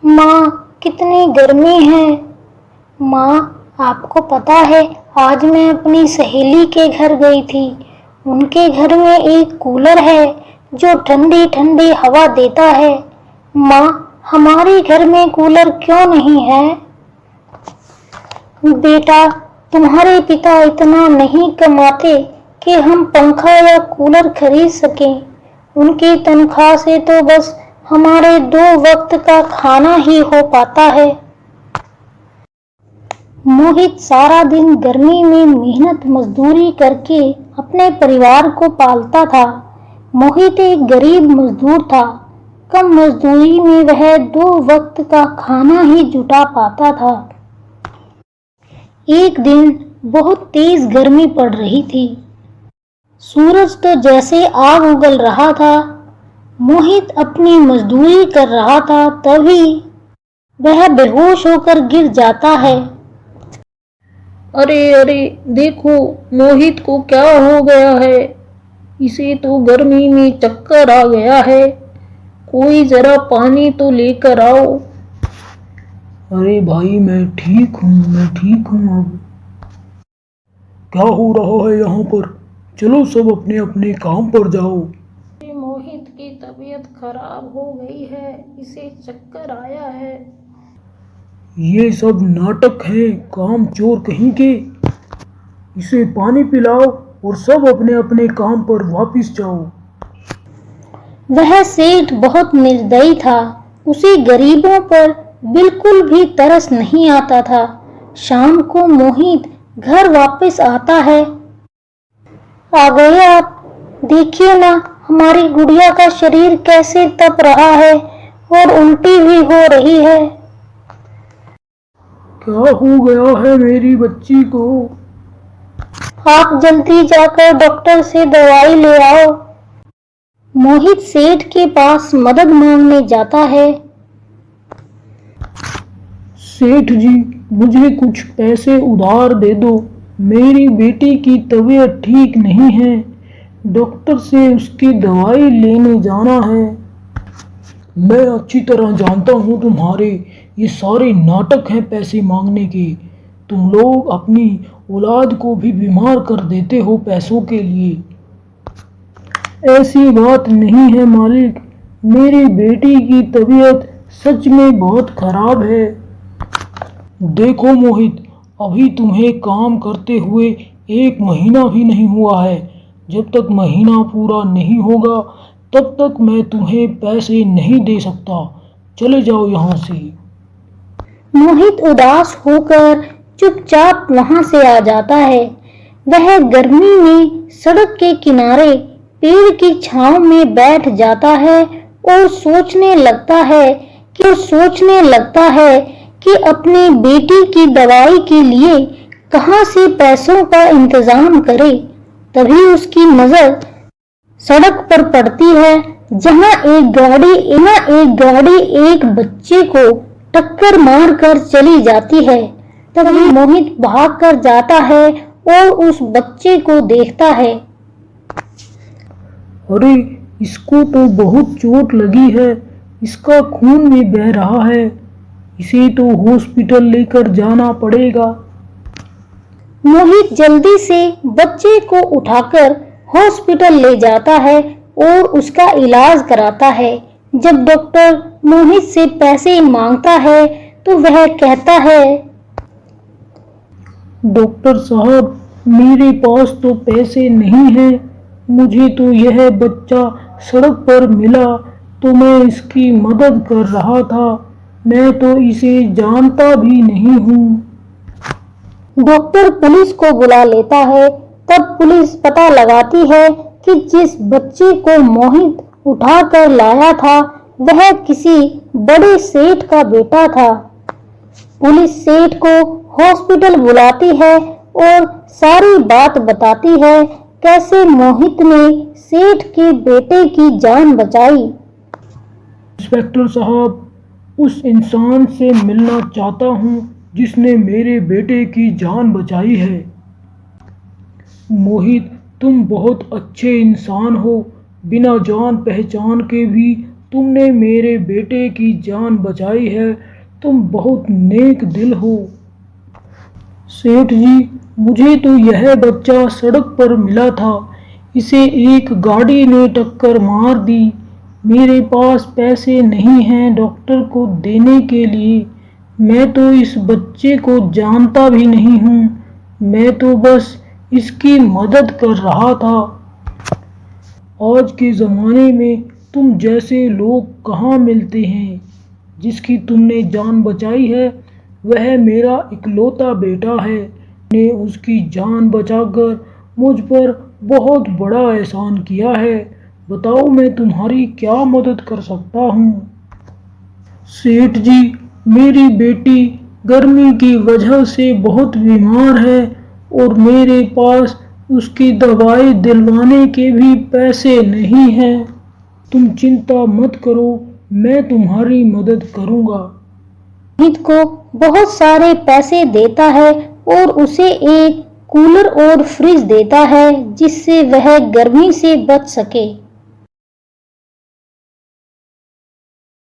माँ, कितनी गर्मी है। माँ, आपको पता है आज मैं अपनी सहेली के घर गई थी। उनके घर में एक कूलर है जो ठंडी ठंडी हवा देता है। माँ, हमारे घर में कूलर क्यों नहीं है? बेटा, तुम्हारे पिता इतना नहीं कमाते कि हम पंखा या कूलर खरीद सकें। उनकी तनख्वाह से तो बस हमारे 2 वक्त का खाना ही हो पाता है। मोहित सारा दिन गर्मी में मेहनत मजदूरी करके अपने परिवार को पालता था। मोहित एक गरीब मजदूर था। कम मजदूरी में वह 2 वक्त का खाना ही जुटा पाता था। एक दिन बहुत तेज गर्मी पड़ रही थी। सूरज तो जैसे आग उगल रहा था। मोहित अपनी मजदूरी कर रहा था, तभी वह बेहोश होकर गिर जाता है। अरे अरे, देखो मोहित को क्या हो गया है। इसे तो गर्मी में चक्कर आ गया है। कोई जरा पानी तो लेकर आओ। अरे भाई, मैं ठीक हूँ। अब क्या हो रहा है यहाँ पर? चलो सब अपने अपने काम पर जाओ। मोहित की तबीयत खराब हो गई है, इसे चक्कर आया है। ये सब नाटक है, काम चोर कहीं के। इसे पानी पिलाओ और सब अपने अपने काम पर वापस जाओ। वह सेठ बहुत निर्दयी था। उसे गरीबों पर बिल्कुल भी तरस नहीं आता था। शाम को मोहित घर वापस आता है। आ गए आप? देखिए ना, हमारी गुड़िया का शरीर कैसे तप रहा है और उल्टी भी हो रही है। क्या हो गया है मेरी बच्ची को? आप जल्दी जाकर डॉक्टर से दवाई ले आओ। मोहित सेठ के पास मदद मांगने जाता है। सेठ जी, मुझे कुछ पैसे उधार दे दो। मेरी बेटी की तबीयत ठीक नहीं है। डॉक्टर से उसकी दवाई लेने जाना है। मैं अच्छी तरह जानता हूँ तुम्हारे ये सारे नाटक हैं पैसे मांगने के। तुम लोग अपनी औलाद को भी बीमार कर देते हो पैसों के लिए। ऐसी बात नहीं है मालिक। मेरी बेटी की तबीयत सच में बहुत खराब है। देखो मोहित, अभी तुम्हें काम करते हुए 1 महीना भी नहीं हुआ है। जब तक महीना पूरा नहीं होगा तब तक मैं तुम्हें पैसे नहीं दे सकता। चले जाओ यहाँ से। मोहित उदास होकर चुपचाप वहां से आ जाता है। वह गर्मी में सड़क के किनारे पेड़ की छांव में बैठ जाता है और सोचने लगता है कि अपनी बेटी की दवाई के लिए कहां से पैसों का इंतजाम करे। तभी उसकी नजर सड़क पर पड़ती है, जहां एक गाड़ी एक बच्चे को टक्कर मारकर चली जाती है। तभी मोहित भागकर जाता है और उस बच्चे को देखता है। अरे, इसको तो बहुत चोट लगी है। इसका खून भी बह रहा है। इसे तो हॉस्पिटल लेकर जाना पड़ेगा। मोहित जल्दी से बच्चे को उठाकर हॉस्पिटल ले जाता है और उसका इलाज कराता है। जब डॉक्टर मोहित से पैसे मांगता है तो वह कहता है, डॉक्टर साहब, मेरे पास तो पैसे नहीं हैं। मुझे तो यह बच्चा सड़क पर मिला तो मैं इसकी मदद कर रहा था। मैं तो इसे जानता भी नहीं हूँ। डॉक्टर पुलिस को बुला लेता है। तब पुलिस पता लगाती है कि जिस बच्चे को मोहित उठाकर लाया था वह किसी बड़े सेठ का बेटा था। पुलिस सेठ को हॉस्पिटल बुलाती है और सारी बात बताती है कैसे मोहित ने सेठ के बेटे की जान बचाई। इंस्पेक्टर साहब, उस इंसान से मिलना चाहता हूँ जिसने मेरे बेटे की जान बचाई है। मोहित, तुम बहुत अच्छे इंसान हो। बिना जान पहचान के भी तुमने मेरे बेटे की जान बचाई है। तुम बहुत नेक दिल हो। सेठ जी, मुझे तो यह बच्चा सड़क पर मिला था। इसे एक गाड़ी ने टक्कर मार दी। मेरे पास पैसे नहीं हैं डॉक्टर को देने के लिए। मैं तो इस बच्चे को जानता भी नहीं हूँ। मैं तो बस इसकी मदद कर रहा था। आज के ज़माने में तुम जैसे लोग कहाँ मिलते हैं। जिसकी तुमने जान बचाई है वह मेरा इकलौता बेटा है। ने उसकी जान बचाकर मुझ पर बहुत बड़ा एहसान किया है। बताओ मैं तुम्हारी क्या मदद कर सकता हूँ। सेठ जी, मेरी बेटी गर्मी की वजह से बहुत बीमार है और मेरे पास उसकी दवाई दिलवाने के भी पैसे नहीं हैं। तुम चिंता मत करो, मैं तुम्हारी मदद करूँगा। मोहित को बहुत सारे पैसे देता है और उसे एक कूलर और फ्रिज देता है जिससे वह गर्मी से बच सके।